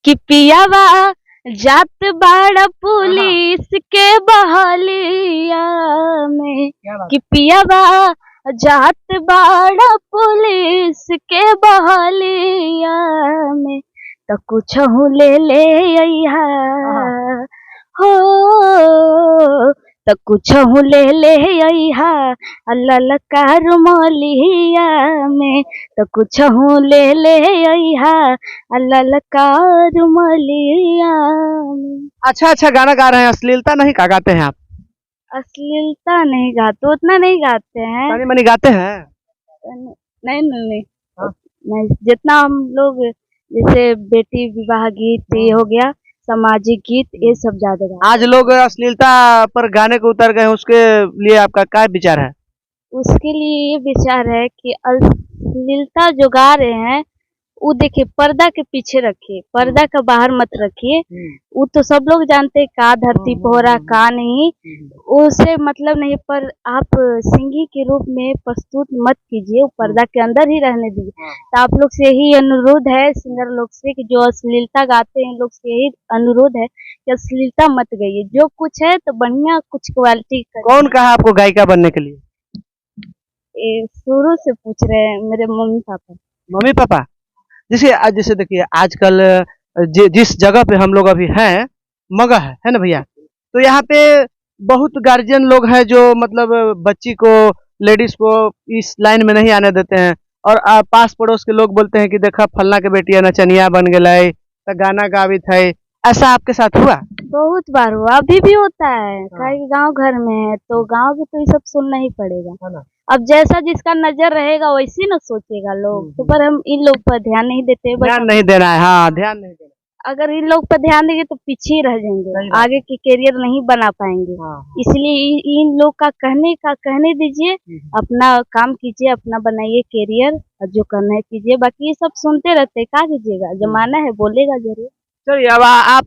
कि पियावा जात बाड़ा पुलिस के बहलिया में, कि पियावा जात बाड़ा पुलिस के बहलिया में, तो कुछ ले अइहा हो, तो कुछ ले अइहा ललका रुमालिया में, तो कुछ ले अइहा ललका रुमालिया में। अच्छा गाना गा रहे हैं, अश्लीलता नहीं का गाते हैं आप? अश्लीलता नहीं गाते, उतना नहीं गाते हैं। तनी मनी गाते हैं? नहीं हाँ। नहीं, जितना हम लोग जैसे बेटी विवाह गीत ये हो गया, सामाजिक गीत, ये सब ज्यादा गाते हैं। आज लोग अश्लीलता पर गाने को उतर गए हैं, उसके लिए आपका क्या विचार है? उसके लिए ये विचार है कि अश्लीलता जो गा रहे हैं वो देखिए पर्दा के पीछे रखिए, पर्दा का बाहर मत रखिए। वो तो सब लोग जानते हैं का धरती पे हो रहा का नहीं, उससे मतलब नहीं, पर आप सिंगी के रूप में प्रस्तुत मत कीजिए, वो पर्दा के अंदर ही रहने दीजिए। तो आप लोग से यही अनुरोध है सिंगर लोग से कि जो अश्लीलता गाते हैं लोग से यही अनुरोध है कि अश्लीलता मत गाइए, जो कुछ है तो बढ़िया कुछ क्वालिटी। कौन कहा आपको गायिका बनने के लिए? शुरू से पूछ रहे हैं मेरे मम्मी पापा। Mummy papa? जैसे देखिए आजकल जिस जगह पे हम लोग अभी हैं, मगह है ना भैया, तो यहाँ पे बहुत गार्जियन लोग हैं जो मतलब बच्ची को, लेडीज को इस लाइन में नहीं आने देते हैं, और पास पड़ोस के लोग बोलते हैं कि देखा फलना के बेटी नचनिया बन गए, तो गाना गावित है। ऐसा आपके साथ हुआ? बहुत बार हुआ, अभी भी होता है। काहे गांव घर में है तो गांव में तो ये सब सुनना ही पड़ेगा। अब जैसा जिसका नजर रहेगा वैसे ना सोचेगा लोग, तो पर हम इन लोग पर ध्यान नहीं देते। ध्यान नहीं देना है, हाँ ध्यान नहीं देना। अगर इन लोग पर ध्यान देंगे तो पीछे ही रह जाएंगे, आगे की करियर नहीं बना पाएंगे। इसलिए इन लोग का कहने दीजिए, अपना काम कीजिए, अपना बनाइए करियर, और जो करना है कीजिए, बाकी ये सब सुनते रहते क्या कीजिएगा, जमाना है बोलेगा जरूर। चलिए अब आप